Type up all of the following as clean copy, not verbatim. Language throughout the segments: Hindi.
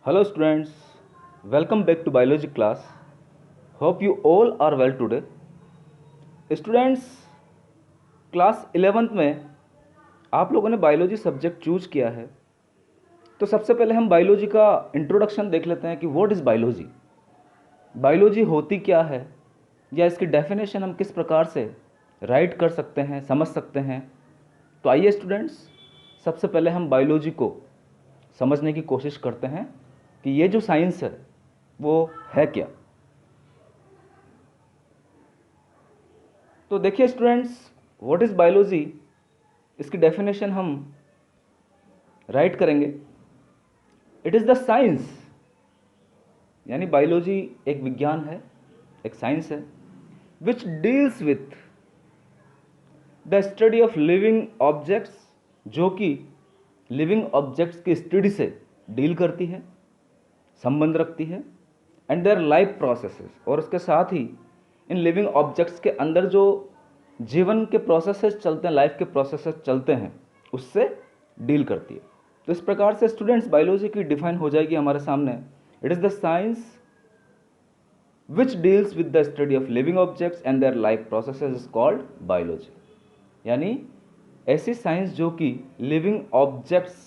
Hello students, welcome back to biology class. Hope you all are well today. Students, class 11th में आप लोगों ने बायोलॉजी सब्जेक्ट चूज किया है, तो सबसे पहले हम बायोलॉजी का इंट्रोडक्शन देख लेते हैं कि व्हाट इज़ बायोलॉजी। बायोलॉजी होती क्या है या इसकी डेफिनेशन हम किस प्रकार से राइट कर सकते हैं, समझ सकते हैं। तो आइए स्टूडेंट्स, सबसे पहले हम बायोलॉजी को समझने की कोशिश करते हैं कि ये जो साइंस है वो है क्या। तो देखिए स्टूडेंट्स, व्हाट इज़ बायोलॉजी, इसकी डेफिनेशन हम राइट करेंगे। इट इज़ द साइंस, यानी बायोलॉजी एक विज्ञान है, एक साइंस है, which deals with the study of living objects, जो कि लिविंग ऑब्जेक्ट्स की स्टडी से डील करती है, संबंध रखती है, एंड देयर लाइफ प्रोसेसेस, और उसके साथ ही इन लिविंग ऑब्जेक्ट्स के अंदर जो जीवन के प्रोसेसेस चलते हैं, लाइफ के प्रोसेसेस चलते हैं, उससे डील करती है। तो इस प्रकार से स्टूडेंट्स बायोलॉजी की डिफाइन हो जाएगी हमारे सामने। It is the science which deals with the study of living objects and their life processes is called biology. यानी ऐसी साइंस जो कि लिविंग ऑब्जेक्ट्स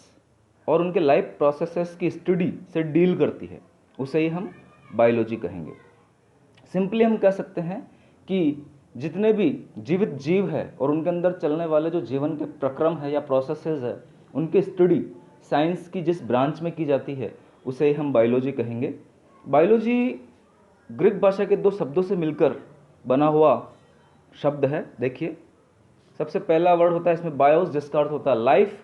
और उनके लाइफ प्रोसेसेस की स्टडी से डील करती है, उसे ही हम बायोलॉजी कहेंगे। सिंपली हम कह सकते हैं कि जितने भी जीवित जीव है और उनके अंदर चलने वाले जो जीवन के प्रक्रम है या प्रोसेसेस है, उनकी स्टडी साइंस की जिस ब्रांच में की जाती है, उसे ही हम बायोलॉजी कहेंगे। बायोलॉजी ग्रीक भाषा के दो शब्दों से मिलकर बना हुआ शब्द है। देखिए, सबसे पहला वर्ड होता है इसमें बायोस, जिसका अर्थ होता है लाइफ,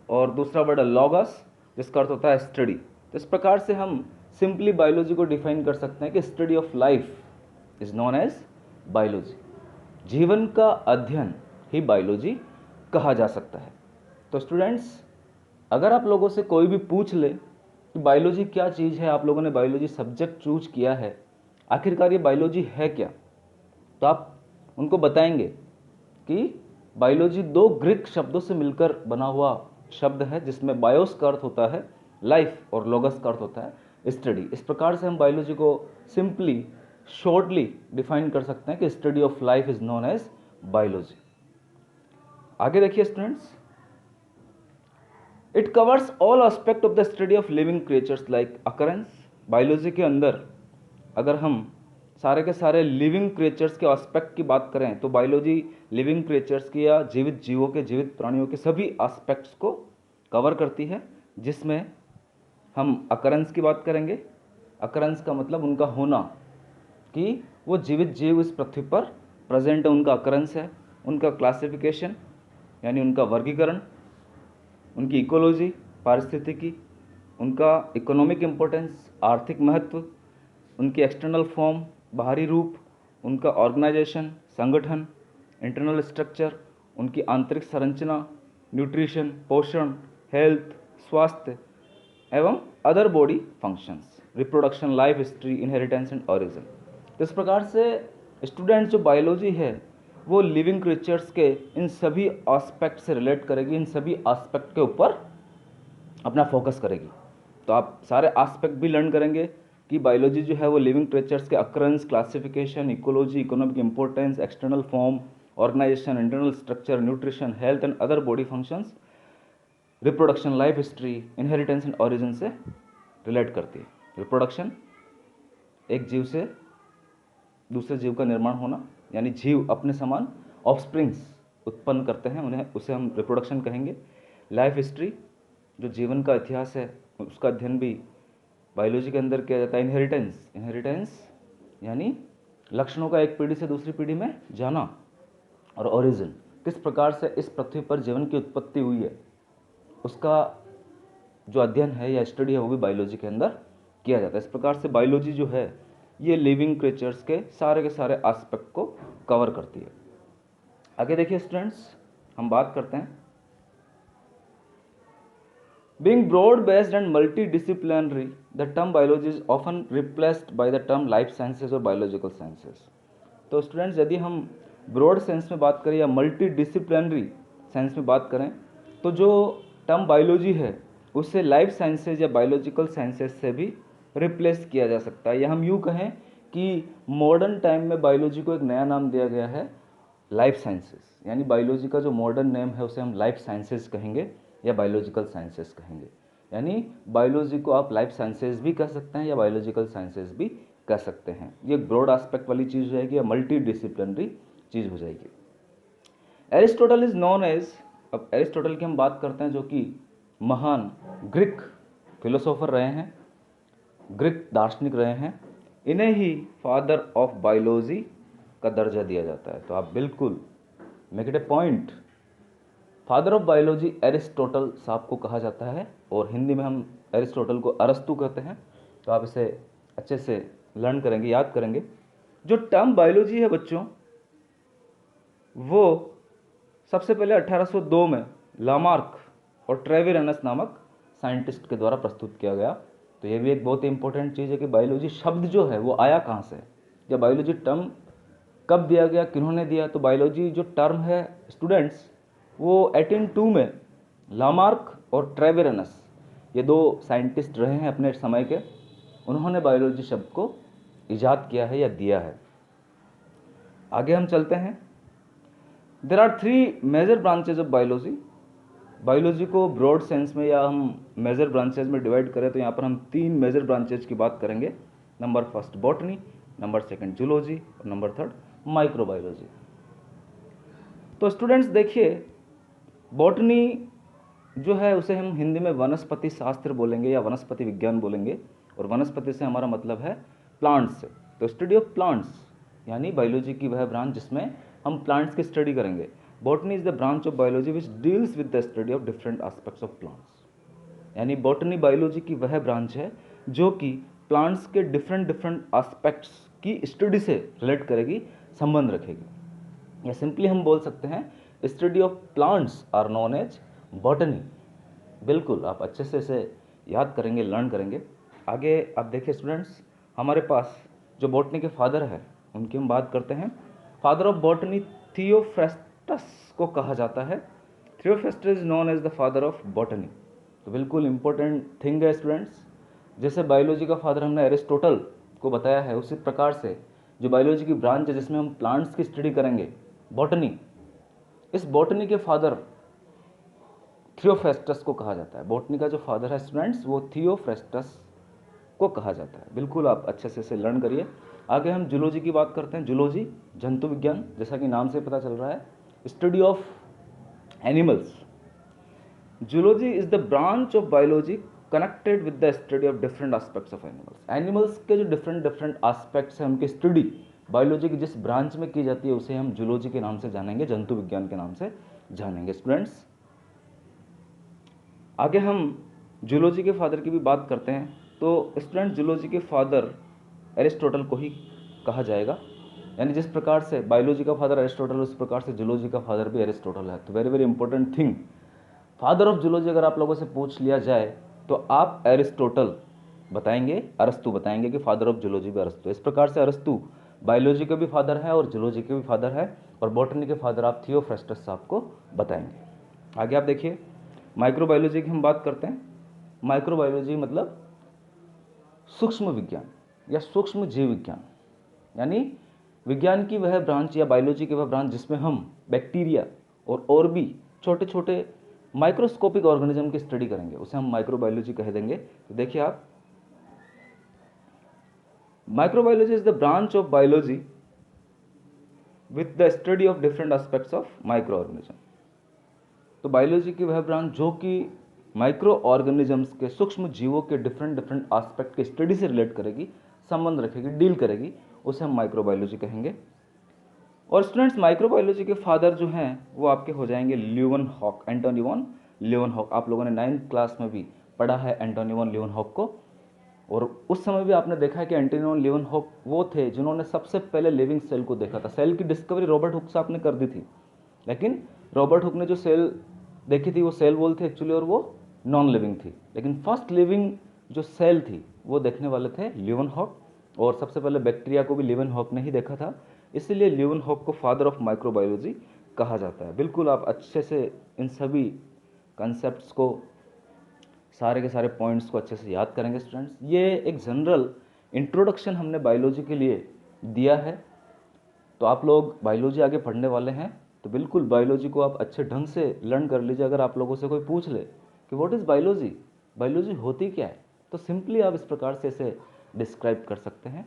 और दूसरा वर्ड है लॉगस, जिसका अर्थ होता है स्टडी। तो इस प्रकार से हम सिंपली बायोलॉजी को डिफाइन कर सकते हैं कि study of life is known as biology. जीवन का अध्ययन ही बायोलॉजी कहा जा सकता है। तो स्टूडेंट्स, अगर आप लोगों से कोई भी पूछ ले कि बायोलॉजी क्या चीज़ है, आप लोगों ने बायोलॉजी सब्जेक्ट चूज किया है, आखिरकार ये बायोलॉजी है क्या, तो आप उनको बताएंगे कि बायोलॉजी दो ग्रीक शब्दों से मिलकर बना हुआ शब्द है, जिसमें बायोस का अर्थ होता है लाइफ और लोगस का अर्थ होता है स्टडी। इस प्रकार से हम बायोलॉजी को सिंपली शॉर्टली डिफाइन कर सकते हैं कि study of life is known as biology. आगे देखिए students, it covers all aspect of the study of living creatures like occurrence. Biology के अंदर अगर हम सारे के सारे लिविंग क्रिएचर्स के एस्पेक्ट की बात करें, तो बायोलॉजी लिविंग क्रिएचर्स की या जीवित जीवों के, जीवित प्राणियों के सभी एस्पेक्ट्स को कवर करती है, जिसमें हम अकरेंस की बात करेंगे। अकरेंस का मतलब उनका होना, कि वो जीवित जीव इस पृथ्वी पर प्रेजेंट है, उनका अकरेंस है। उनका क्लासिफिकेशन यानी उनका वर्गीकरण, उनकी इकोलॉजी पारिस्थितिकी, उनका इकोनॉमिक इम्पोर्टेंस आर्थिक महत्व, उनकी एक्सटर्नल फॉर्म बाहरी रूप, उनका ऑर्गेनाइजेशन संगठन, इंटरनल स्ट्रक्चर, उनकी आंतरिक संरचना, न्यूट्रिशन पोषण, हेल्थ स्वास्थ्य, एवं other body functions, reproduction, life history, inheritance and origin. तो इस प्रकार से स्टूडेंट जो बायोलॉजी है वो लिविंग क्रिएचर्स के इन सभी एस्पेक्ट से रिलेट करेगी, इन सभी एस्पेक्ट के ऊपर अपना फोकस करेगी। तो आप सारे एस्पेक्ट भी लर्न करेंगे कि बायोलॉजी जो है वो लिविंग क्रिएचर्स के occurrence, classification, ecology, economic importance, external form, organisation, internal structure, nutrition, health and other body functions, reproduction, life history, inheritance and origin से रिलेट करती है। रिप्रोडक्शन, एक जीव से दूसरे जीव का निर्माण होना, यानी जीव अपने समान ऑफस्प्रिंग्स उत्पन्न करते हैं, उसे हम रिप्रोडक्शन कहेंगे। लाइफ हिस्ट्री, जो जीवन का इतिहास है उसका अध्ययन भी बायोलॉजी के अंदर किया जाता है। इनहेरिटेंस, इनहेरिटेंस यानी लक्षणों का एक पीढ़ी से दूसरी पीढ़ी में जाना। और ओरिजिन, किस प्रकार से इस पृथ्वी पर जीवन की उत्पत्ति हुई है, उसका जो अध्ययन है या स्टडी है वो भी बायोलॉजी के अंदर किया जाता है। इस प्रकार से बायोलॉजी जो है ये लिविंग क्रिएचर्स के सारे एस्पेक्ट को कवर करती है। आगे देखिए स्टूडेंट्स, हम बात करते हैं Being broad-based and multidisciplinary, the term biology is often replaced by the term life sciences or biological sciences. तो स्टूडेंट्स, यदि हम ब्रॉड सेंस में बात करें या मल्टी डिसिप्लिनरी सेंस में बात करें, तो जो टर्म बायोलॉजी है उसे लाइफ साइंसेज या बायोलॉजिकल साइंसेज से भी रिप्लेस किया जा सकता है, या हम यूँ कहें कि मॉडर्न टाइम में बायोलॉजी को एक नया नाम दिया गया है, लाइफ साइंसेज। यानी बायोलॉजी का जो मॉडर्न नेम है उसे हम लाइफ साइंसेज कहेंगे या बायोलॉजिकल साइंसेज कहेंगे। यानी बायोलॉजी को आप लाइफ साइंसेज भी कह सकते हैं या बायोलॉजिकल साइंसेज भी कह सकते हैं। ये ब्रॉड एस्पेक्ट वाली चीज़ हो जाएगी या मल्टी डिसिप्लिनरी चीज़ हो जाएगी। एरिस्टोटल इज नोन एज, अब एरिस्टोटल की हम बात करते हैं जो कि महान ग्रीक फिलोसोफर रहे हैं, ग्रीक दार्शनिक रहे हैं। इन्हें ही फादर ऑफ बायोलॉजी का दर्जा दिया जाता है। तो आप बिल्कुल make it A point, father of biology Aristotle साहब को कहा जाता है, और हिंदी में हम एरिस्टोटल को अरस्तु कहते हैं। तो आप इसे अच्छे से लर्न करेंगे, याद करेंगे। जो टर्म बायोलॉजी है बच्चों, वो सबसे पहले 1802 में लामार्क और ट्रेविरनस नामक साइंटिस्ट के द्वारा प्रस्तुत किया गया। तो ये भी एक बहुत ही इंपॉर्टेंट चीज़ है कि बायोलॉजी शब्द जो है वो आया कहाँ से, या बायोलॉजी टर्म कब दिया गया, किन्होंने दिया। तो बायोलॉजी जो टर्म है स्टूडेंट्स, वो 1802 में लामार्क और ट्रेविरनस, ये दो साइंटिस्ट रहे हैं अपने समय के, उन्होंने बायोलॉजी शब्द को इजाद किया है या दिया है। आगे हम चलते हैं। There are 3 major branches of biology. Biology को ब्रॉड सेंस में या हम मेजर ब्रांचेज में डिवाइड करें तो यहाँ पर हम 3 मेजर ब्रांचेज की बात करेंगे। Number first botany, number second zoology और नंबर थर्ड माइक्रोबायोलॉजी। तो स्टूडेंट्स देखिए, बॉटनी जो है उसे हम हिंदी में वनस्पति शास्त्र बोलेंगे या वनस्पति विज्ञान बोलेंगे, और वनस्पति से हमारा मतलब है प्लांट्स से। तो स्टडी ऑफ प्लांट्स यानी बायोलॉजी की वह ब्रांच जिसमें हम प्लांट्स की स्टडी करेंगे। Botany is the branch of biology which deals with the study of different aspects of plants. यानी बॉटनी बायोलॉजी की वह ब्रांच है जो कि प्लांट्स के डिफरेंट एस्पेक्ट्स की स्टडी से रिलेट करेगी, संबंध रखेगी। या सिंपली हम बोल सकते हैं study of plants are known as botany. बिल्कुल आप अच्छे से इसे याद करेंगे, लर्न करेंगे। आगे आप देखिए स्टूडेंट्स, हमारे पास जो बॉटनी के फादर है उनकी हम बात करते हैं। फादर ऑफ बॉटनी थियोफ्रास्टस को कहा जाता है। Theophrastus is known as the father of botany. तो बिल्कुल इंपॉर्टेंट थिंग है स्टूडेंट्स, जैसे बायोलॉजी का फादर हमने एरिस्टोटल को बताया है, उसी प्रकार से जो बायोलॉजी की ब्रांच है जिसमें हम प्लांट्स की स्टडी करेंगे, बॉटनी, इस बॉटनी के फादर थियोफ्रास्टस को कहा जाता है। बॉटनी का जो फादर है स्टूडेंट्स वो थियोफ्रास्टस को कहा जाता है। बिल्कुल आप अच्छे से इसे लर्न करिए। आगे हम जूलॉजी की बात करते हैं। जूलॉजी जंतु विज्ञान, जैसा कि नाम से पता चल रहा है, study of animals. Zoology is the branch of biology connected with the study of different aspects of animals. Animals के जो डिफरेंट एस्पेक्ट्स हैं उनकी स्टडी बायोलॉजी की जिस ब्रांच में की जाती है उसे हम जूलॉजी के नाम से जानेंगे, जंतु विज्ञान के नाम से जानेंगे स्टूडेंट्स। आगे हम जूलॉजी के फादर की भी बात करते हैं। तो स्टूडेंट जूलॉजी के फादर एरिस्टोटल को ही कहा जाएगा। यानी जिस प्रकार से बायोलॉजी का फादर एरिस्टोटल, उस प्रकार से जूलॉजी का फादर भी एरिस्टोटल है। तो very very important thing, father of zoology अगर आप लोगों से पूछ लिया जाए तो आप एरिस्टोटल बताएंगे, अरस्तु बताएंगे कि फादर ऑफ जूलॉजी भी अरस्तु। इस प्रकार से अरस्तु बायोलॉजी के भी फादर है और जूलॉजी के भी फादर है, और बॉटनी के फादर आप थियोफ्रास्टस साहब को बताएंगे। आगे आप देखिए, माइक्रोबायोलॉजी की हम बात करते हैं। माइक्रोबायोलॉजी मतलब सूक्ष्म विज्ञान या सूक्ष्म जीव विज्ञान, यानी विज्ञान की वह ब्रांच या बायोलॉजी की वह ब्रांच जिसमें हम बैक्टीरिया और भी छोटे छोटे माइक्रोस्कोपिक ऑर्गेनिज्म की स्टडी करेंगे, उसे हम माइक्रोबायोलॉजी कह देंगे। तो देखिए आप, microbiology is the branch of biology with the study of different aspects of micro organism. तो बायोलॉजी की वह ब्रांच जो कि माइक्रो ऑर्गेनिजम्स के, सूक्ष्म जीवों के डिफरेंट एस्पेक्ट की स्टडी से रिलेट करेगी, संबंध रखेगी, डील करेगी, उसे हम माइक्रोबायोलॉजी कहेंगे। और स्टूडेंट्स माइक्रोबायोलॉजी के फादर जो हैं वो आपके हो जाएंगे ल्यूवेनहॉक, एंटोनी वॉन ल्यूवेनहॉक। आप लोगों ने 9th क्लास में भी पढ़ा है एंटोनी वॉन ल्यूवेनहॉक को, और उस समय भी आपने देखा है कि एंटोनी वॉन ल्यूवेनहॉक वो थे जिन्होंने सबसे पहले लिविंग सेल को देखा था। सेल की डिस्कवरी रॉबर्ट हुक साहब ने कर दी थी, लेकिन रॉबर्ट हुक ने जो सेल देखी थी वो सेल वॉल थी एक्चुअली, और वो नॉन लिविंग थी। लेकिन फर्स्ट लिविंग जो सेल थी वो देखने वाले थे ल्यूवेनहॉक, और सबसे पहले बैक्टीरिया को भी ल्यूवेनहॉक ने ही देखा था, इसलिए ल्यूवेनहॉक को फादर ऑफ माइक्रोबायोलॉजी कहा जाता है। बिल्कुल आप अच्छे से इन सभी कंसेप्ट्स को सारे के सारे पॉइंट्स को अच्छे से याद करेंगे स्टूडेंट्स। ये एक जनरल इंट्रोडक्शन हमने बायोलॉजी के लिए दिया है। तो आप लोग बायोलॉजी आगे पढ़ने वाले हैं तो बिल्कुल बायोलॉजी को आप अच्छे ढंग से लर्न कर लीजिए। अगर आप लोगों से कोई पूछ ले कि व्हाट इज़ बायोलॉजी, बायोलॉजी होती क्या है, तो सिंपली आप इस प्रकार से इसे डिस्क्राइब कर सकते हैं।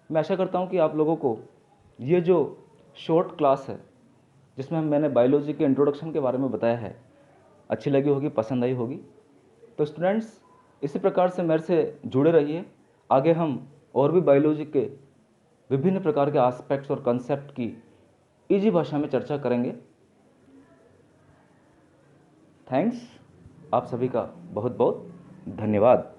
मैं आशा करता हूँ कि आप लोगों को ये जो शॉर्ट क्लास है जिसमें मैंने बायोलॉजी के इंट्रोडक्शन के बारे में बताया है अच्छी लगी होगी, पसंद आई होगी। तो स्टूडेंट्स इसी प्रकार से मेरे से जुड़े रहिए। आगे हम और भी बायोलॉजी के विभिन्न प्रकार के एस्पेक्ट्स और कंसेप्ट की इजी भाषा में चर्चा करेंगे। थैंक्स, आप सभी का बहुत बहुत धन्यवाद।